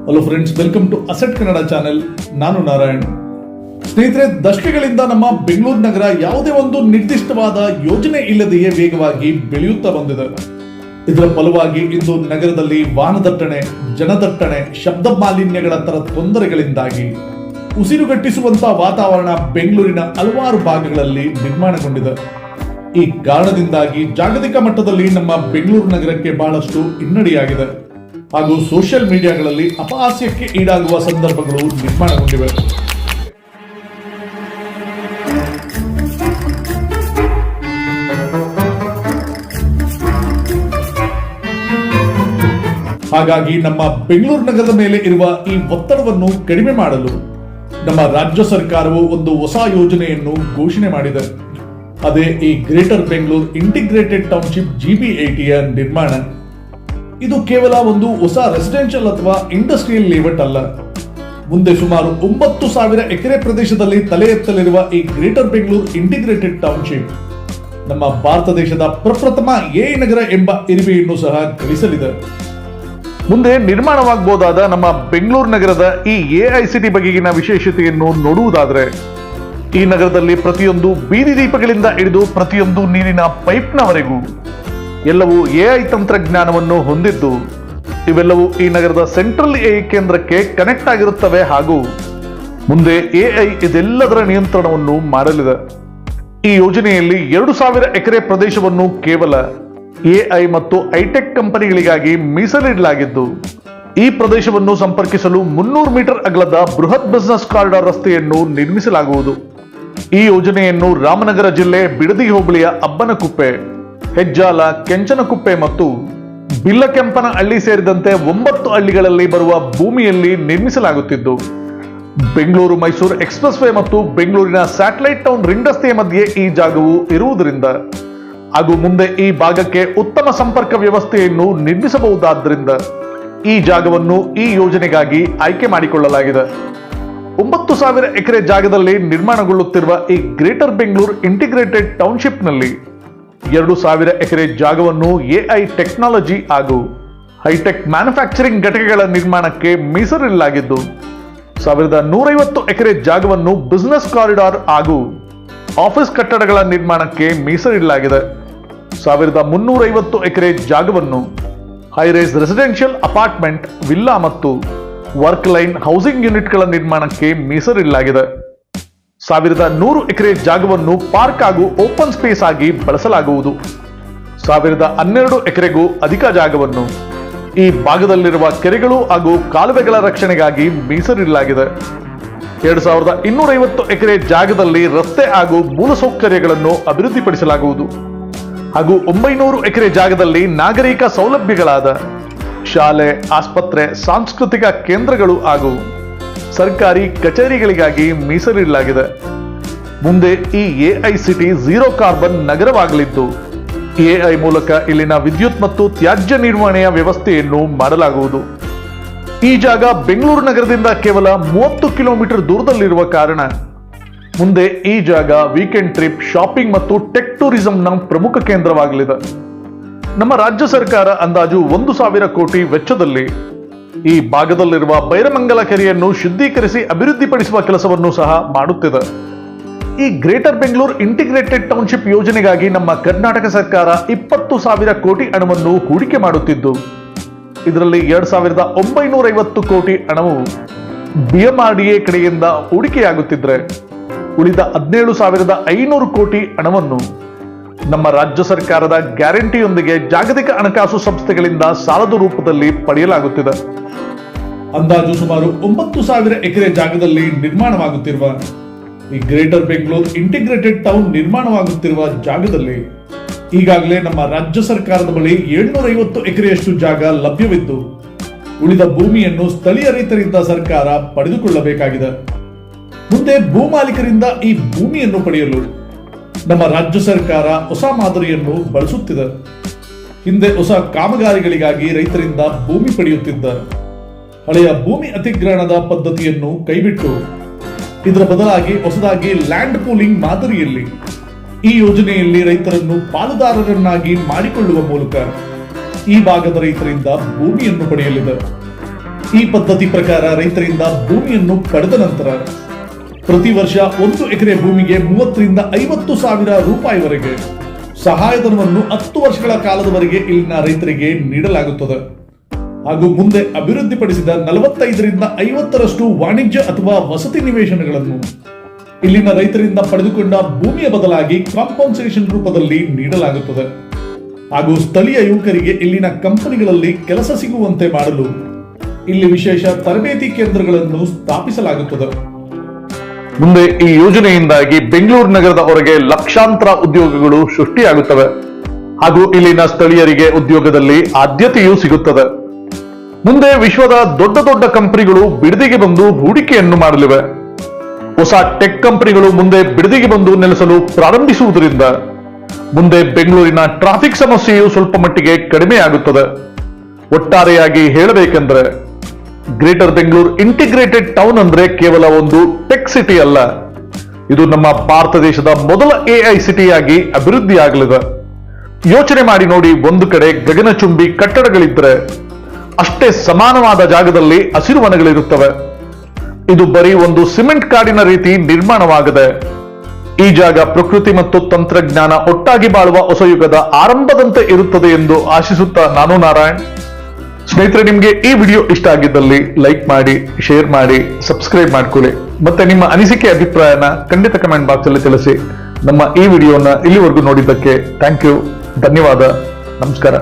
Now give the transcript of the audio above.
Hello friends, welcome to asset Kannada channel. ನಾನು ನಾರಾಯಣ್. ಸ್ನೇಹಿತರೆ, ದಶಕಗಳಿಂದ ನಮ್ಮ ಬೆಂಗಳೂರು ನಗರ ಯಾವುದೇ ಒಂದು ನಿರ್ದಿಷ್ಟವಾದ ಯೋಜನೆ ಇಲ್ಲದೆಯೇ ವೇಗವಾಗಿ ಬೆಳೆಯುತ್ತಾ ಬಂದಿದೆ. ಇದರ ಫಲವಾಗಿ ಇಂದು ನಗರದಲ್ಲಿ ವಾಹನದಟ್ಟಣೆ, ಜನದಟ್ಟಣೆ, ಶಬ್ದ ಮಾಲಿನ್ಯಗಳ ತರ ತೊಂದರೆಗಳಿಂದಾಗಿ ಉಸಿರುಗಟ್ಟಿಸುವಂತಹ ವಾತಾವರಣ ಬೆಂಗಳೂರಿನ ಹಲವಾರು ಭಾಗಗಳಲ್ಲಿ ನಿರ್ಮಾಣಗೊಂಡಿದೆ. ಈ ಕಾರಣದಿಂದಾಗಿ ಜಾಗತಿಕ ಮಟ್ಟದಲ್ಲಿ ನಮ್ಮ ಬೆಂಗಳೂರು ನಗರಕ್ಕೆ ಬಹಳಷ್ಟು ಹಿನ್ನಡೆಯಾಗಿದೆ ಹಾಗೂ ಸೋಷಿಯಲ್ ಮೀಡಿಯಾಗಳಲ್ಲಿ ಅಪಹಾಸ್ಯಕ್ಕೆ ಈಡಾಗುವ ಸಂದರ್ಭಗಳು ನಿರ್ಮಾಣಗೊಂಡಿವೆ. ಹಾಗಾಗಿ ನಮ್ಮ ಬೆಂಗಳೂರು ನಗರದ ಮೇಲೆ ಇರುವ ಈ ಒತ್ತಡವನ್ನು ಕಡಿಮೆ ಮಾಡಲು ನಮ್ಮ ರಾಜ್ಯ ಸರ್ಕಾರವು ಒಂದು ಹೊಸ ಯೋಜನೆಯನ್ನು ಘೋಷಣೆ ಮಾಡಿದೆ. ಅದೇ ಈ ಗ್ರೇಟರ್ ಬೆಂಗಳೂರು ಇಂಟಿಗ್ರೇಟೆಡ್ ಟೌನ್ಶಿಪ್ GP80ಯ ನಿರ್ಮಾಣ. ಇದು ಕೇವಲ ಒಂದು ಹೊಸ ರೆಸಿಡೆನ್ಷಿಯಲ್ ಅಥವಾ ಇಂಡಸ್ಟ್ರಿಯಲ್ ಲೇಔಟ್ ಅಲ್ಲ. ಮುಂದೆ ಸುಮಾರು 9,000 ಎಕರೆ ಪ್ರದೇಶದಲ್ಲಿ ತಲೆ ಎತ್ತಲಿರುವ ಈ ಗ್ರೇಟರ್ ಬೆಂಗಳೂರು ಇಂಟಿಗ್ರೇಟೆಡ್ ಟೌನ್ಶಿಪ್ ನಮ್ಮ ಭಾರತ ದೇಶದ ಪ್ರಪ್ರಥಮ AI ನಗರ ಎಂಬ ಹಿರಿಮೆಯನ್ನು ಸಹ ಗಳಿಸಲಿದೆ. ಮುಂದೆ ನಿರ್ಮಾಣವಾಗಬಹುದಾದ ನಮ್ಮ ಬೆಂಗಳೂರು ನಗರದ ಈ AICT ಬಗೆಗಿನ ವಿಶೇಷತೆಯನ್ನು ನೋಡುವುದಾದರೆ, ಈ ನಗರದಲ್ಲಿ ಪ್ರತಿಯೊಂದು ಬೀದಿ ದೀಪಗಳಿಂದ ಹಿಡಿದು ಪ್ರತಿಯೊಂದು ನೀರಿನ ಪೈಪ್ನವರೆಗೂ ಎಲ್ಲವೂ AI ತಂತ್ರಜ್ಞಾನವನ್ನು ಹೊಂದಿದ್ದು, ಇವೆಲ್ಲವೂ ಈ ನಗರದ ಸೆಂಟ್ರಲ್ AI ಕೇಂದ್ರಕ್ಕೆ ಕನೆಕ್ಟ್ ಆಗಿರುತ್ತವೆ ಹಾಗೂ ಮುಂದೆ AI ಇದೆಲ್ಲದರ ನಿಯಂತ್ರಣವನ್ನು ಮಾಡಲಿದೆ. ಈ ಯೋಜನೆಯಲ್ಲಿ 2,000 ಎಕರೆ ಪ್ರದೇಶವನ್ನು ಕೇವಲ AI ಮತ್ತು ಹೈಟೆಕ್ ಕಂಪನಿಗಳಿಗಾಗಿ ಮೀಸಲಿಡಲಾಗಿದ್ದು, ಈ ಪ್ರದೇಶವನ್ನು ಸಂಪರ್ಕಿಸಲು 300 ಮೀಟರ್ ಅಗಲದ ಬೃಹತ್ ಬಿಸಿನೆಸ್ ಕಾರಿಡಾರ್ ರಸ್ತೆಯನ್ನು ನಿರ್ಮಿಸಲಾಗುವುದು. ಈ ಯೋಜನೆಯನ್ನು ರಾಮನಗರ ಜಿಲ್ಲೆ ಬಿಡದಿ ಹೋಬಳಿಯ ಅಬ್ಬನಕುಪ್ಪೆ, ಹೆಜ್ಜಾಲ, ಕೆಂಚನಕುಪ್ಪೆ ಮತ್ತು ಬಿಲ್ಲಕೆಂಪನಹಳ್ಳಿ ಸೇರಿದಂತೆ 9 ಹಳ್ಳಿಗಳಲ್ಲಿ ಬರುವ ಭೂಮಿಯಲ್ಲಿ ನಿರ್ಮಿಸಲಾಗುತ್ತಿದ್ದು, ಬೆಂಗಳೂರು ಮೈಸೂರು ಎಕ್ಸ್ಪ್ರೆಸ್ ವೇ ಮತ್ತು ಬೆಂಗಳೂರಿನ ಸ್ಯಾಟಲೈಟ್ ಟೌನ್ ರಿಂಗ್ ರಸ್ತೆಯ ಮಧ್ಯೆ ಈ ಜಾಗವು ಇರುವುದರಿಂದ ಹಾಗೂ ಮುಂದೆ ಈ ಭಾಗಕ್ಕೆ ಉತ್ತಮ ಸಂಪರ್ಕ ವ್ಯವಸ್ಥೆಯನ್ನು ನಿರ್ಮಿಸಬಹುದಾದ್ದರಿಂದ ಈ ಜಾಗವನ್ನು ಈ ಯೋಜನೆಗಾಗಿ ಆಯ್ಕೆ ಮಾಡಿಕೊಳ್ಳಲಾಗಿದೆ. 9,000 ಎಕರೆ ಜಾಗದಲ್ಲಿ ನಿರ್ಮಾಣಗೊಳ್ಳುತ್ತಿರುವ ಈ ಗ್ರೇಟರ್ ಬೆಂಗಳೂರು ಇಂಟಿಗ್ರೇಟೆಡ್ ಟೌನ್ಶಿಪ್ನಲ್ಲಿ 2,000 ಎಕರೆ ಜಾಗವನ್ನು AI ಟೆಕ್ನಾಲಜಿ ಹಾಗೂ ಹೈಟೆಕ್ ಮ್ಯಾನುಫ್ಯಾಕ್ಚರಿಂಗ್ ಘಟಕಗಳ ನಿರ್ಮಾಣಕ್ಕೆ ಮೀಸಲಿಡಲಾಗಿದ್ದು, 1,150 ಎಕರೆ ಜಾಗವನ್ನು ಬಿಸಿನೆಸ್ ಕಾರಿಡಾರ್ ಹಾಗೂ ಆಫೀಸ್ ಕಟ್ಟಡಗಳ ನಿರ್ಮಾಣಕ್ಕೆ ಮೀಸಲಿಡಲಾಗಿದೆ. 1,350 ಎಕರೆ ಜಾಗವನ್ನು ಹೈರೈಸ್ ರೆಸಿಡೆನ್ಷಿಯಲ್ ಅಪಾರ್ಟ್ಮೆಂಟ್, ವಿಲ್ಲಾ ಮತ್ತು ವರ್ಕ್ ಲೈನ್ ಹೌಸಿಂಗ್ ಯೂನಿಟ್ಗಳ ನಿರ್ಮಾಣಕ್ಕೆ ಮೀಸಲಿಡಲಾಗಿದೆ. 1,100 ಎಕರೆ ಜಾಗವನ್ನು ಪಾರ್ಕ್ ಹಾಗೂ ಓಪನ್ ಸ್ಪೇಸ್ ಆಗಿ ಬಳಸಲಾಗುವುದು. 1,012 ಎಕರೆಗೂ ಅಧಿಕ ಜಾಗವನ್ನು ಈ ಭಾಗದಲ್ಲಿರುವ ಕೆರೆಗಳು ಹಾಗೂ ಕಾಲುವೆಗಳ ರಕ್ಷಣೆಗಾಗಿ ಮೀಸಲಿಡಲಾಗಿದೆ. 2,250 ಎಕರೆ ಜಾಗದಲ್ಲಿ ರಸ್ತೆ ಹಾಗೂ ಮೂಲಸೌಕರ್ಯಗಳನ್ನು ಅಭಿವೃದ್ಧಿಪಡಿಸಲಾಗುವುದು ಹಾಗೂ 900 ಎಕರೆ ಜಾಗದಲ್ಲಿ ನಾಗರಿಕ ಸೌಲಭ್ಯಗಳಾದ ಶಾಲೆ, ಆಸ್ಪತ್ರೆ, ಸಾಂಸ್ಕೃತಿಕ ಕೇಂದ್ರಗಳು ಹಾಗೂ ಸರ್ಕಾರಿ ಕಚೇರಿಗಳಿಗಾಗಿ ಮೀಸಲಿಡಲಾಗಿದೆ. ಮುಂದೆ ಈ AICT ಝೀರೋ ಕಾರ್ಬನ್ ನಗರವಾಗಲಿದ್ದು, AI ಮೂಲಕ ಇಲ್ಲಿನ ವಿದ್ಯುತ್ ಮತ್ತು ತ್ಯಾಜ್ಯ ನಿರ್ವಹಣೆಯ ವ್ಯವಸ್ಥೆಯನ್ನು ಮಾಡಲಾಗುವುದು. ಈ ಜಾಗ ಬೆಂಗಳೂರು ನಗರದಿಂದ ಕೇವಲ 30 ಕಿಲೋಮೀಟರ್ ದೂರದಲ್ಲಿರುವ ಕಾರಣ ಮುಂದೆ ಈ ಜಾಗ ವೀಕೆಂಡ್ ಟ್ರಿಪ್, ಶಾಪಿಂಗ್ ಮತ್ತು ಟೆಕ್ ಟೂರಿಸಂನ ಪ್ರಮುಖ ಕೇಂದ್ರವಾಗಲಿದೆ. ನಮ್ಮ ರಾಜ್ಯ ಸರ್ಕಾರ ಅಂದಾಜು 1,000 ಕೋಟಿ ವೆಚ್ಚದಲ್ಲಿ ಈ ಭಾಗದಲ್ಲಿರುವ ಬೈರಮಂಗಲ ಕೆರೆಯನ್ನು ಶುದ್ಧೀಕರಿಸಿ ಅಭಿವೃದ್ಧಿಪಡಿಸುವ ಕೆಲಸವನ್ನು ಸಹ ಮಾಡುತ್ತಿದೆ. ಈ ಗ್ರೇಟರ್ ಬೆಂಗಳೂರು ಇಂಟಿಗ್ರೇಟೆಡ್ ಟೌನ್ಶಿಪ್ ಯೋಜನೆಗಾಗಿ ನಮ್ಮ ಕರ್ನಾಟಕ ಸರ್ಕಾರ 20,000 ಕೋಟಿ ಹಣವನ್ನು ಹೂಡಿಕೆ ಮಾಡುತ್ತಿದ್ದು, ಇದರಲ್ಲಿ 2,950 ಕೋಟಿ ಹಣವು BMRDA ಕಡೆಯಿಂದ ಹೂಡಿಕೆಯಾಗುತ್ತಿದ್ದರೆ, ಉಳಿದ 17,500 ಕೋಟಿ ಹಣವನ್ನು ನಮ್ಮ ರಾಜ್ಯ ಸರ್ಕಾರದ ಗ್ಯಾರಂಟಿಯೊಂದಿಗೆ ಜಾಗತಿಕ ಹಣಕಾಸು ಸಂಸ್ಥೆಗಳಿಂದ ಸಾಲದ ರೂಪದಲ್ಲಿ ಪಡೆಯಲಾಗುತ್ತಿದೆ. ಅಂದಾಜು ಸುಮಾರು 9,000 ಎಕರೆ ಜಾಗದಲ್ಲಿ ನಿರ್ಮಾಣವಾಗುತ್ತಿರುವ ಈ ಗ್ರೇಟರ್ ಬೆಂಗಳೂರು ಇಂಟಿಗ್ರೇಟೆಡ್ ಟೌನ್ ನಿರ್ಮಾಣವಾಗುತ್ತಿರುವ ಜಾಗದಲ್ಲಿ ಈಗಾಗಲೇ ನಮ್ಮ ರಾಜ್ಯ ಸರ್ಕಾರದ ಬಳಿ 750 ಎಕರೆಯಷ್ಟು ಜಾಗ ಲಭ್ಯವಿದ್ದು, ಉಳಿದ ಭೂಮಿಯನ್ನು ಸ್ಥಳೀಯ ರೈತರಿಂದ ಸರ್ಕಾರ ಪಡೆದುಕೊಳ್ಳಬೇಕಾಗಿದೆ. ಮುಂದೆ ಭೂಮಾಲೀಕರಿಂದ ಈ ಭೂಮಿಯನ್ನು ಪಡೆಯಲು ನಮ್ಮ ರಾಜ್ಯ ಸರ್ಕಾರ ಹೊಸ ಮಾದರಿಯನ್ನು ಬಳಸುತ್ತಿದೆ. ಹಿಂದೆ ಹೊಸ ಕಾಮಗಾರಿಗಳಿಗಾಗಿ ರೈತರಿಂದ ಭೂಮಿ ಪಡೆಯುತ್ತಿದ್ದ ಹಳೆಯ ಭೂಮಿ ಅತಿಗ್ರಹಣದ ಪದ್ಧತಿಯನ್ನು ಕೈಬಿಟ್ಟು ಇದರ ಬದಲಾಗಿ ಹೊಸದಾಗಿ ಲ್ಯಾಂಡ್ ಪೂಲಿಂಗ್ ಮಾದರಿಯಲ್ಲಿ ಈ ಯೋಜನೆಯಲ್ಲಿ ರೈತರನ್ನು ಪಾಲುದಾರರನ್ನಾಗಿ ಮಾಡಿಕೊಳ್ಳುವ ಮೂಲಕ ಈ ಭಾಗದ ರೈತರಿಂದ ಭೂಮಿಯನ್ನು ಪಡೆಯಲಿದೆ. ಈ ಪದ್ಧತಿ ಪ್ರಕಾರ ರೈತರಿಂದ ಭೂಮಿಯನ್ನು ಪಡೆದ ನಂತರ ಪ್ರತಿ ವರ್ಷ 1 ಎಕರೆ ಭೂಮಿಗೆ 30,000 ರಿಂದ 50,000 ರೂಪಾಯಿವರೆಗೆ ಸಹಾಯಧನವನ್ನು 10 ವರ್ಷಗಳ ಕಾಲದವರೆಗೆ ಇಲ್ಲಿನ ರೈತರಿಗೆ ನೀಡಲಾಗುತ್ತದೆ. ಹಾಗೂ ಮುಂದೆ ಅಭಿವೃದ್ಧಿಪಡಿಸಿದ 45 ರಿಂದ 50ರಷ್ಟು ವಾಣಿಜ್ಯ ಅಥವಾ ವಸತಿ ನಿವೇಶನಗಳನ್ನು ಇಲ್ಲಿನ ರೈತರಿಂದ ಪಡೆದುಕೊಂಡ ಭೂಮಿಯ ಬದಲಾಗಿ ಕಾಂಪನ್ಸೇಷನ್ ರೂಪದಲ್ಲಿ ನೀಡಲಾಗುತ್ತದೆ. ಹಾಗೂ ಸ್ಥಳೀಯ ಯುವಕರಿಗೆ ಇಲ್ಲಿನ ಕಂಪನಿಗಳಲ್ಲಿ ಕೆಲಸ ಸಿಗುವಂತೆ ಮಾಡಲು ಇಲ್ಲಿ ವಿಶೇಷ ತರಬೇತಿ ಕೇಂದ್ರಗಳನ್ನು ಸ್ಥಾಪಿಸಲಾಗುತ್ತದೆ. ಮುಂದೆ ಈ ಯೋಜನೆಯಿಂದಾಗಿ ಬೆಂಗಳೂರು ನಗರದ ಹೊರಗೆ ಲಕ್ಷಾಂತರ ಉದ್ಯೋಗಗಳು ಸೃಷ್ಟಿಯಾಗುತ್ತವೆ ಹಾಗೂ ಇಲ್ಲಿನ ಸ್ಥಳೀಯರಿಗೆ ಉದ್ಯೋಗದಲ್ಲಿ ಆದ್ಯತೆಯೂ ಸಿಗುತ್ತದೆ. ಮುಂದೆ ವಿಶ್ವದ ದೊಡ್ಡ ದೊಡ್ಡ ಕಂಪನಿಗಳು ಬಿಡದಿಗೆ ಬಂದು ಹೂಡಿಕೆಯನ್ನು ಮಾಡಲಿವೆ. ಹೊಸ ಟೆಕ್ ಕಂಪನಿಗಳು ಮುಂದೆ ಬಿಡದಿಗೆ ಬಂದು ನೆಲೆಸಲು ಪ್ರಾರಂಭಿಸುವುದರಿಂದ ಮುಂದೆ ಬೆಂಗಳೂರಿನ ಟ್ರಾಫಿಕ್ ಸಮಸ್ಯೆಯು ಸ್ವಲ್ಪ ಮಟ್ಟಿಗೆ ಕಡಿಮೆಯಾಗುತ್ತದೆ. ಒಟ್ಟಾರೆಯಾಗಿ ಹೇಳಬೇಕೆಂದ್ರೆ ಗ್ರೇಟರ್ ಬೆಂಗಳೂರು ಇಂಟಿಗ್ರೇಟೆಡ್ ಟೌನ್ ಅಂದ್ರೆ ಕೇವಲ ಒಂದು ಟೆಕ್ ಸಿಟಿ ಅಲ್ಲ, ಇದು ನಮ್ಮ ಭಾರತ ದೇಶದ ಮೊದಲ AI ಸಿಟಿಯಾಗಿ ಅಭಿವೃದ್ಧಿಯಾಗಲಿದೆ. ಯೋಚನೆ ಮಾಡಿ ನೋಡಿ, ಒಂದು ಕಡೆ ಗಗನಚುಂಬಿ ಕಟ್ಟಡಗಳಿದ್ದರೆ ಅಷ್ಟೇ ಸಮಾನವಾದ ಜಾಗದಲ್ಲಿ ಹಸಿರುವನಗಳಿರುತ್ತವೆ. ಇದು ಬರೀ ಒಂದು ಸಿಮೆಂಟ್ ಕಾಡಿನ ರೀತಿ ನಿರ್ಮಾಣವಾಗದೆ ಈ ಜಾಗ ಪ್ರಕೃತಿ ಮತ್ತು ತಂತ್ರಜ್ಞಾನ ಒಟ್ಟಾಗಿ ಬಾಳುವ ಹೊಸ ಯುಗದ ಆರಂಭದಂತೆ ಇರುತ್ತದೆ ಎಂದು ಆಶಿಸುತ್ತಾ ನಾನು ನಾರಾಯಣ್. ಸ್ನೇಹಿತರೆ, ನಿಮ್ಗೆ ಈ ವಿಡಿಯೋ ಇಷ್ಟ ಆಗಿದ್ದಲ್ಲಿ ಲೈಕ್ ಮಾಡಿ, ಶೇರ್ ಮಾಡಿ, ಸಬ್ಸ್ಕ್ರೈಬ್ ಮಾಡ್ಕೊಳ್ಳಿ. ಮತ್ತೆ ನಿಮ್ಮ ಅನಿಸಿಕೆ ಅಭಿಪ್ರಾಯನ ಖಂಡಿತ ಕಮೆಂಟ್ ಬಾಕ್ಸ್ ಅಲ್ಲಿ ತಿಳಿಸಿ. ನಮ್ಮ ಈ ವಿಡಿಯೋನ ಇಲ್ಲಿವರೆಗೂ ನೋಡಿದ್ದಕ್ಕೆ ಥ್ಯಾಂಕ್ ಯು, ಧನ್ಯವಾದ, ನಮಸ್ಕಾರ.